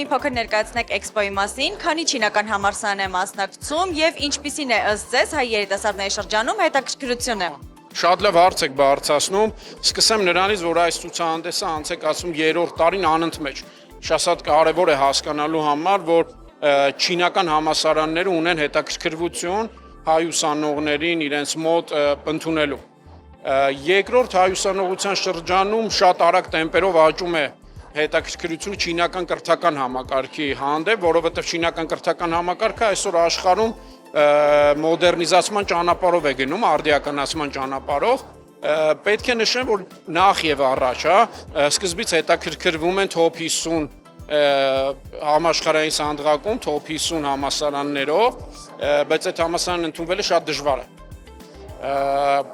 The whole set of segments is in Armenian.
մի փոքր ներկայացնեք էքսպոյի մասին, քանի չինական համալսարան է մասնակցում եւ ինչպիսին է ըստ ձեզ հայ երիտասարդների շրջանում հետաքրքրությունը։ Շատ լավ հարց եք բարձրացնում, սկսեմ նրանից, որ այս ցուցահանդեսը անցեկացում 3-րդ տարին անընդմեջ։ Շատ կարևոր է հասկանալու համար, որ չինական համալսարանները ունեն հետաքրքրություն հայ ուսանողներին իրենց մոտ ընդունելու։ Երկրորդ հայ ուսանողության շրջանում շատ արագ տեմպերով աճում է հետաքրքրությունը չինական կրթական համակարգի հանդեպ, որովհետև չինական կրթական համակարգը այսօր աշխարհում մոդեռնիզացման ճանապարհով է գնում, արդիականացման ճանապարհով։ Պետք է նշեմ, որ նախ եւ առաջ, սկզբից հետաքրքրվում են top 50 համաշխարհային սանդղակում top 50 համալսարաններով, բայց այդ համալսարանը ընդունվելը շատ դժվար է։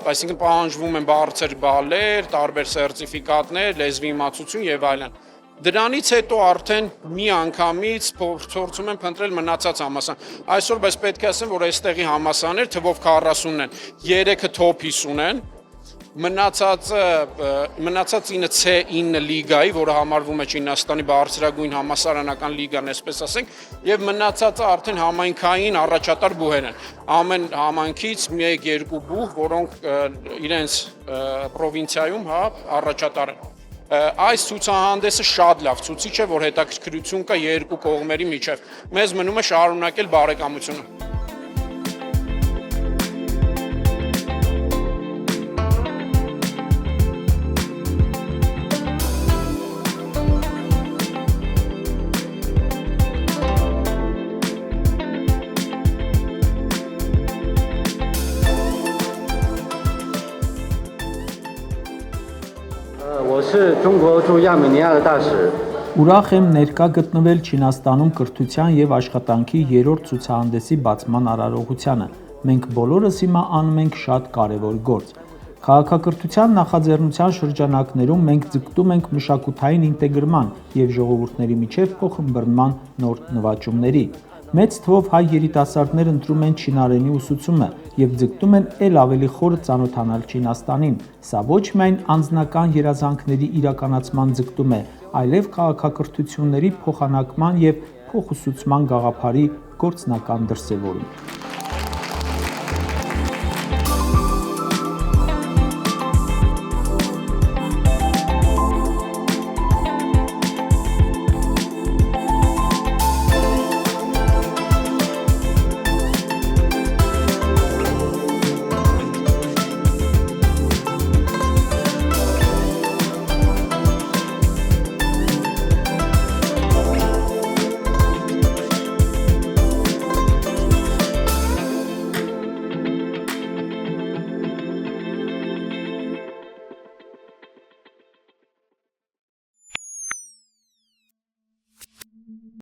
Այսինքն պահանջվում են բարձր բալեր, տարբեր սերտիֆիկատներ, լեզվի իմացություն եւ այլն։ Դրանից հետո արդեն մի անգամից փորձում են փնտրել մնացած համալսարան։ Այսօր բայց պետք է ասեմ, որ այստեղի համալսարաններ թվով 40-ն են, 3-ը top 50 են, մնացած 9 C9 լիգայի, որը համարվում է Չինաստանի բարձրագույն համալսարանական լիգան, այսպես ասենք, եւ մնացածը արդեն համայնքային առաջատար բուհեր են։ Ամեն համայնքից 1-2 բուհ, որոնք իրենց պրովինցիայում առաջատար են։ Այս ցուցահանդեսը շատ լավ ցուցիչ է, որ հետաքրքրություն կա երկու կողմերի միջև։ Մեզ մնում է շարունակել բարեկամությունը։ Ուրախ եմ ներկա գտնվել Չինաստանում կրթության եւ աշխատանքի 3-րդ ցուցահանդեսի բացման արարողությանը։ Մենք բոլորս հիմա անում ենք շատ կարևոր գործ։ Քաղաքակրթության նախաձեռնության շրջանակներում մենք ձգտում ենք մշակութային ինտեգրման եւ ժողովուրդների միջև փոխըմբռնման նոր նվաճումների։ Մեծ թվով հայ երիտասարդներ ընտրում են չինարենի ուսուցումը եւ ձգտում են ել ավելի խորը ծանոթանալ Չինաստանին։ Սա ոչ միայն անձնական երազանքների իրականացման ձգտում է, այլև քաղաքակրթությունների փոխանակման եւ փոխուսուցման գաղափարի գործնական դրսեւորում։